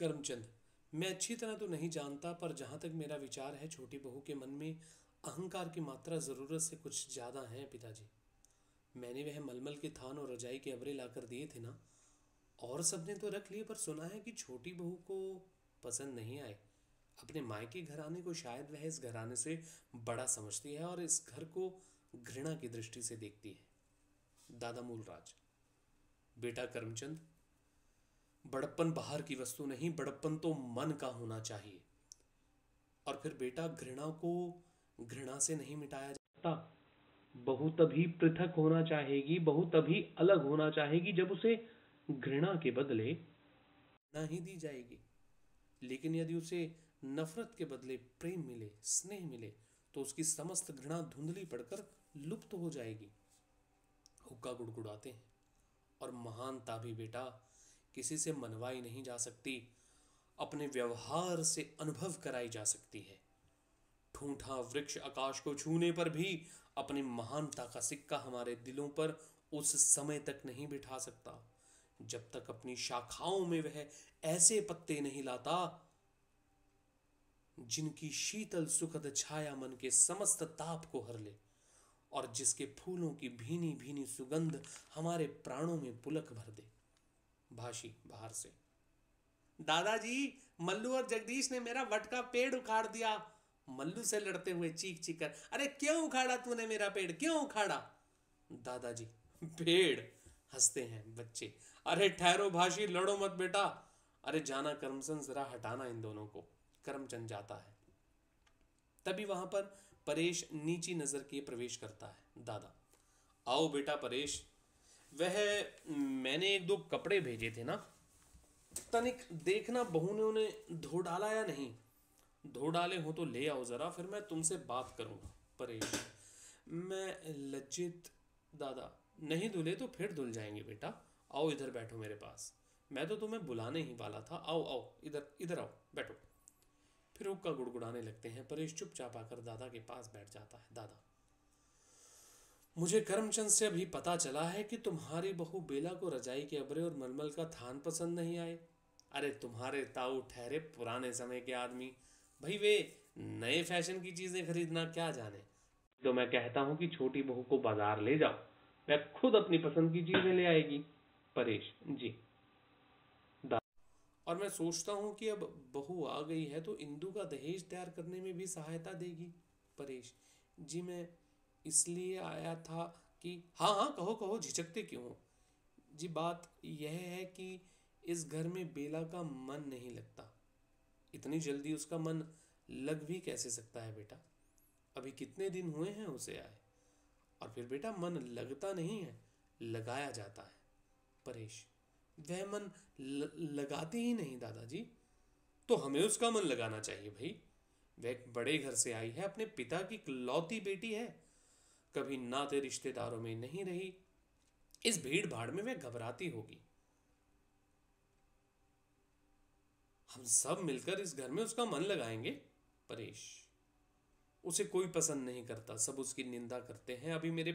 करमचंद, मैं अच्छी तरह तो नहीं जानता, पर जहाँ तक मेरा विचार है छोटी बहू के मन में अहंकार की मात्रा ज़रूरत से कुछ ज़्यादा है पिताजी। मैंने वह मलमल के थान और रजाई के अबरे लाकर दिए थे ना, और सबने तो रख लिए, पर सुना है कि छोटी बहू को पसंद नहीं आए। अपने मायके घराने को शायद वह इस घराने से बड़ा समझती है और इस घर को घृणा की दृष्टि से देखती है। दादा मूलराज, बेटा करमचंद, बड़प्पन बाहर की वस्तु नहीं, बड़प्पन तो मन का होना चाहिए। और फिर बेटा, घृणा को घृणा से नहीं मिटाया जाता। बहू तभी पृथक होना चाहेगी, बहू तभी अलग होना चाहेगी जब उसे घृणा के बदले ना ही दी जाएगी। लेकिन यदि उसे नफरत के बदले प्रेम मिले, स्नेह मिले, तो उसकी समस्त घृणा धुंधली पड़कर लुप्त हो जाएगी। हुक्का गुड़गुड़ाते हैं। और महानता भी बेटा किसी से मनवाई नहीं जा सकती, अपने व्यवहार से अनुभव कराई जा सकती है। ठूंठा वृक्ष आकाश को छूने पर भी अपनी महानता का सिक्का हमारे दिलों पर उस समय तक नहीं बिठा सकता जब तक अपनी शाखाओं में वह ऐसे पत्ते नहीं लाता जिनकी शीतल सुखद छाया मन के समस्त ताप को हर ले, और जिसके फूलों की भीनी भीनी सुगंध हमारे प्राणों में पुलक भर दे। भाशी बाहर से, दादाजी, मल्लू और जगदीश ने मेरा वट का पेड़ उखाड़ दिया। मल्लू से लड़ते हुए चीख चीख कर, अरे क्यों उखाड़ा तूने मेरा पेड़, क्यों उखाड़ा? दादाजी, पेड़? हंसते हैं बच्चे, अरे ठहरो भाशी, लड़ो मत बेटा। अरे जाना करमचंद, जरा हटाना इन दोनों को। करमचंद जाता है। तभी वहां पर परेश नीची नजर किए प्रवेश करता है। दादा, आओ बेटा परेश, वह मैंने एक दो कपड़े भेजे थे ना, तनिक देखना बहू ने उन्हें धो डाला या नहीं। धो डाले हो तो ले आओ जरा, फिर मैं तुमसे बात करूंगा। परेश, मैं लज्जित। दादा, नहीं धुले तो फिर धुल जाएंगे बेटा। आओ इधर बैठो मेरे पास, मैं तो तुम्हें बुलाने ही वाला था। आओ आओ, इधर इधर आओ, बैठो। फिर हुक्का गुड़गुड़ाने लगते हैं। परेश चुपचाप आकर दादा के पास बैठ जाता है। दादा, मुझे करमचंद से अभी पता चला है कि तुम्हारी बहू बेला को रजाई के अबरे और मलमल का थान पसंद नहीं आए। अरे तुम्हारे ताऊ ठहरे पुराने समय के आदमी, भाई वे नए फैशन की चीजें खरीदना क्या जाने। तो मैं कहता हूं कि छोटी बहू को बाजार ले जाओ, वह खुद अपनी पसंद की चीजें ले आएगी। परेश, जी। और मैं सोचता हूं कि अब बहू आ गई है तो इंदु का दहेज तैयार करने में भी सहायता देगी। परेश, जी मैं इसलिए आया था कि, हाँ हाँ कहो कहो, झिझकते क्यों हो? जी बात यह है कि इस घर में बेला का मन नहीं लगता। इतनी जल्दी उसका मन लग भी कैसे सकता है बेटा? अभी कितने दिन हुए हैं उसे आए। और फिर बेटा, मन लगता नहीं है, लगाया जाता है। परेश, वह मन लगाती ही नहीं दादाजी। तो हमें उसका मन लगाना चाहिए भाई। वह एक बड़े घर से आई है, अपने पिता की इकलौती बेटी है, कभी नाते रिश्तेदारों में नहीं रही। इस भीड़ भाड़ में वह घबराती होगी। हम सब मिलकर इस घर में उसका मन लगाएंगे। परेश, उसे कोई पसंद नहीं करता, सब उसकी निंदा करते हैं। अभी मेरे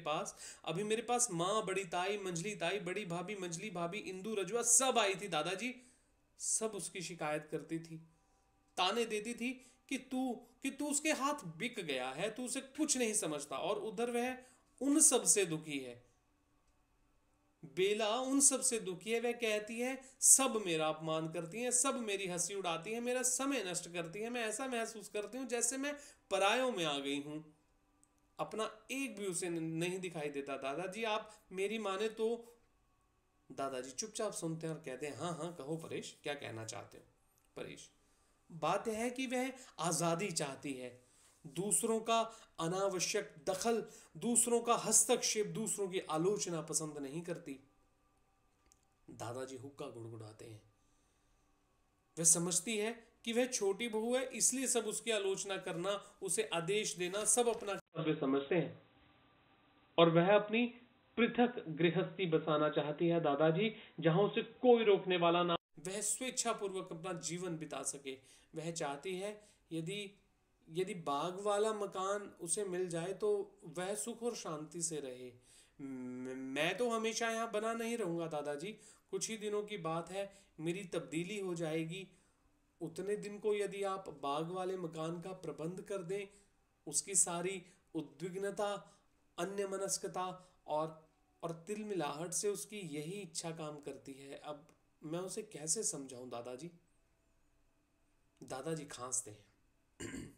पास माँ, बड़ी ताई, मंझली ताई, बड़ी भाभी, मंझली भाभी, इंदू, रजुआ सब आई थी दादाजी। सब उसकी शिकायत करती थी, ताने देती थी कि तू उसके हाथ बिक गया है, तू उसे कुछ नहीं समझता। और उधर वह उन सब से दुखी है, बेला उन सब से दुखी है। वह कहती है सब मेरा अपमान करती हैं, सब मेरी हंसी उड़ाती हैं, मेरा समय नष्ट करती हैं। मैं ऐसा महसूस करती हूँ जैसे मैं परायों में आ गई हूं। अपना एक भी उसे नहीं दिखाई देता। दादाजी आप मेरी माने तो। दादाजी चुपचाप सुनते हैं और कहते हैं, हाँ हाँ कहो परेश, क्या कहना चाहते हो? परेश, बात यह है कि वह आजादी चाहती है, दूसरों का अनावश्यक दखल, दूसरों का हस्तक्षेप, दूसरों की आलोचना पसंद नहीं करती। दादाजी हुक्का गुड़गुड़ाते हैं। वह समझती है कि वह छोटी बहू है, इसलिए सब उसकी आलोचना करना, उसे आदेश देना सब अपना कर्तव्य समझते हैं। और वह अपनी पृथक गृहस्थी बसाना चाहती है दादाजी, जहां उसे कोई रोकने वाला ना, वह स्वेच्छापूर्वक अपना जीवन बिता सके। वह चाहती है यदि बाग वाला मकान उसे मिल जाए तो वह सुख और शांति से रहे। मैं तो हमेशा यहाँ बना नहीं रहूंगा दादाजी, कुछ ही दिनों की बात है, मेरी तब्दीली हो जाएगी उतने दिन को यदि आप बाग वाले मकान का प्रबंध कर दें, उसकी सारी उद्विग्नता, अन्यमनस्कता और तिलमिलाहट से उसकी यही इच्छा काम करती है। अब मैं उसे कैसे समझाऊं दादाजी? दादाजी खांसते हैं।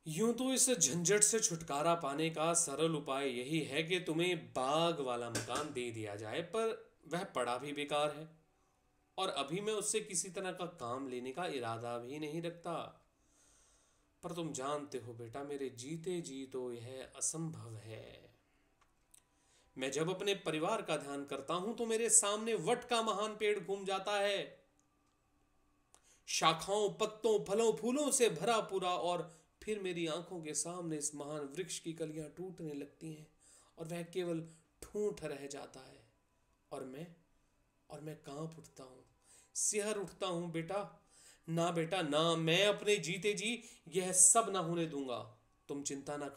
यूं तो इस झंझट से छुटकारा पाने का सरल उपाय यही है कि तुम्हें बाग वाला मकान दे दिया जाए, पर वह पड़ा भी बेकार है और अभी मैं उससे किसी तरह का काम लेने का इरादा भी नहीं रखता। पर तुम जानते हो बेटा, मेरे जीते जी तो यह असंभव है। मैं जब अपने परिवार का ध्यान करता हूं तो मेरे सामने वट का महान पेड़ घूम जाता है, शाखाओं, पत्तों, फलों, फूलों से भरा पूरा, और फिर मेरी आंखों के सामने इस महान वृक्ष की कलियां टूटने लगती हैं और वह केवल ठूंठ रह जाता है। और मैं कांप उठता हूं, सिहर उठता हूं। बेटा ना, मैं अपने जीते जी यह सब ना होने दूंगा। तुम चिंता ना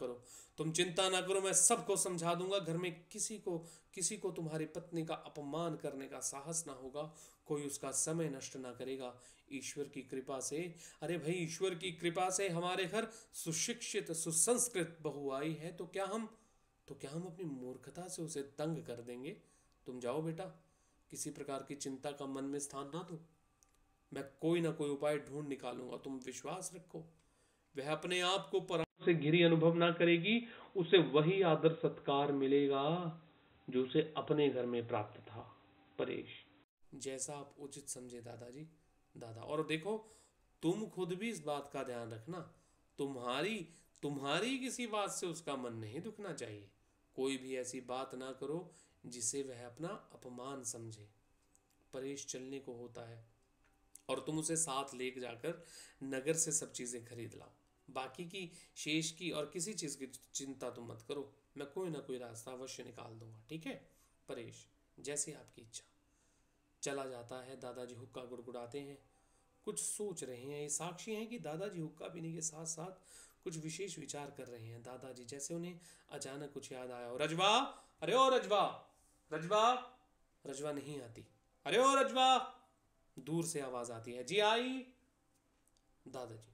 करो, मैं सबको समझा दूंगा। घर में किसी को तुम्हारी पत्नी का अपमान करने का साहस ना होगा। कोई उसका समय नष्ट ना करेगा। ईश्वर की कृपा से, अरे भाई, ईश्वर की कृपा से हमारे घर सुशिक्षित सुसंस्कृत बहू आई है, तो क्या हम अपनी मूर्खता से उसे तंग कर देंगे? तुम जाओ बेटा, किसी प्रकार की चिंता का मन में स्थान ना दो। मैं कोई ना कोई उपाय ढूंढ निकालूंगा, तुम विश्वास रखो। वह अपने आप को पराजय से घिरी अनुभव ना करेगी। उसे वही आदर सत्कार मिलेगा जो उसे अपने घर में प्राप्त था। परेश, जैसा आप उचित समझे दादाजी। दादा, और देखो, तुम खुद भी इस बात का ध्यान रखना, तुम्हारी किसी बात से उसका मन नहीं दुखना चाहिए। कोई भी ऐसी बात ना करो जिसे वह अपना अपमान समझे। परेश चलने को होता है और तुम उसे साथ ले जाकर नगर से सब चीजें खरीद लाओ। बाकी की, शेष की और किसी चीज की चिंता तुम मत करो। मैं कोई ना कोई रास्ता अवश्य निकाल दूंगा, ठीक है? परेश, जैसी आपकी इच्छा। चला जाता है। दादाजी हुक्का गुड़गुड़ाते हैं, कुछ सोच रहे हैं। ये साक्षी हैं कि दादाजी हुक्का पीने के साथ साथ कुछ विशेष विचार कर रहे हैं। दादाजी जैसे उन्हें अचानक कुछ याद आया हो। रजवा, अरे ओ रजवा, रजवा। रजवा नहीं आती। अरे ओ रजवा, दूर से आवाज आती है। जी आई। दादाजी,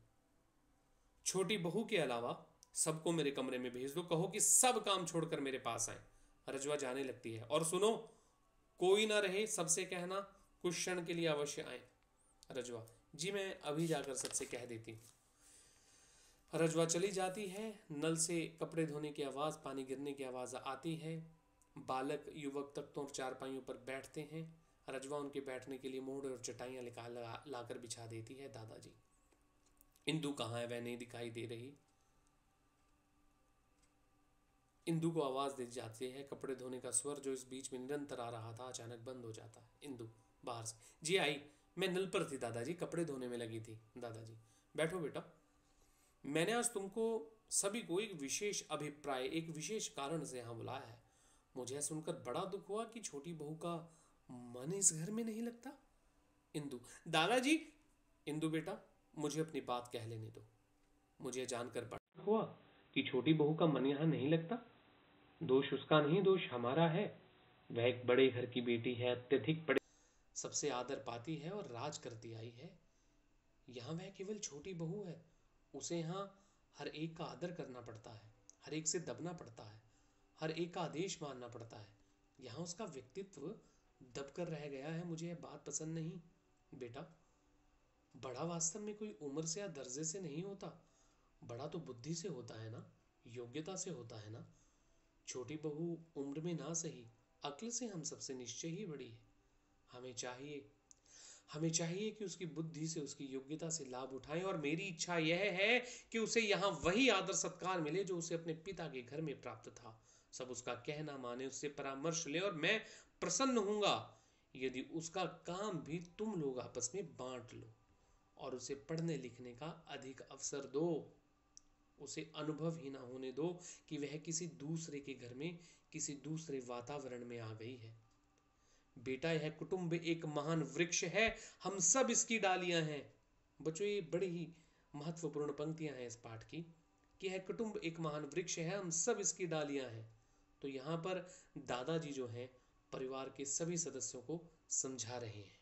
छोटी बहू के अलावा सबको मेरे कमरे में भेज दो, कहो कि सब काम छोड़कर मेरे पास आए। रजवा जाने लगती है। और सुनो, कोई ना रहे, सबसे कहना कुछ क्षण के लिए अवश्य आए। रजवा, जी मैं अभी जाकर सबसे कह देती हूँ। रजवा चली जाती है। नल से कपड़े धोने की आवाज़, पानी गिरने की आवाज़ आती है। बालक युवक तख्तों और चारपाइयों पर बैठते हैं। रजवा उनके बैठने के लिए मोड़ और चटाइयाँ लाकर बिछा देती है। दादाजी, इंदु कहाँ है? वह नहीं दिखाई दे रही। इंदु को आवाज दी जाती है। कपड़े धोने का स्वर जो इस बीच में निरंतर आ रहा था अचानक बंद हो जाता है। इंदु बाहर से, जी आई, मैं नल पर थी दादाजी, कपड़े धोने में लगी थी। दादाजी, बैठो बेटा। मैंने आज तुमको सभी को एक विशेष अभिप्राय, एक विशेष कारण से यहाँ बुलाया है। मुझे यह सुनकर बड़ा दुख हुआ कि छोटी बहू का मन इस घर में नहीं लगता। इंदु, दादाजी। इंदु बेटा, मुझे अपनी बात कह लेने दो। मुझे जानकर बड़ा हुआ कि छोटी बहू का मन यहाँ नहीं लगता। दोष उसका नहीं, दोष हमारा है। वह एक बड़े घर की बेटी है, अत्यधिक बड़े, सबसे आदर पाती है और राज करती आई है। यहाँ वह केवल छोटी बहू है। उसे यहाँ हर एक का आदर करना पड़ता है, हर एक से दबना पड़ता है, हर एक का आदेश मानना पड़ता है। यहाँ उसका व्यक्तित्व दब कर रह गया है। मुझे यह बात पसंद नहीं। बेटा, बड़ा वास्तव में कोई उम्र से या दर्जे से नहीं होता। बड़ा तो बुद्धि से होता है ना, योग्यता से होता है ना। छोटी बहू उम्र में ना सही, अक्ल से हम सबसे निश्चय ही बड़ी है। हमें चाहिए कि उसकी बुद्धि से, उसकी योग्यता से लाभ उठाएं। और मेरी इच्छा यह है कि उसे यहाँ वही आदर सत्कार मिले जो उसे अपने पिता के घर में प्राप्त था। सब उसका कहना माने, उससे परामर्श ले, और मैं प्रसन्न होऊंगा यदि उसका काम भी तुम लोग आपस में बांट लो और उसे पढ़ने लिखने का अधिक अवसर दो। उसे अनुभव ही ना होने दो कि वह किसी दूसरे के घर में, किसी दूसरे वातावरण में आ गई है। बेटा, यह कुटुंब एक महान वृक्ष है, हम सब इसकी डालियां हैं। बच्चों, ये बड़ी ही महत्वपूर्ण पंक्तियां हैं इस पाठ की कि यह कुटुंब एक महान वृक्ष है, हम सब इसकी डालियां हैं। तो यहाँ पर दादाजी जो हैं परिवार के सभी सदस्यों को समझा रहे हैं।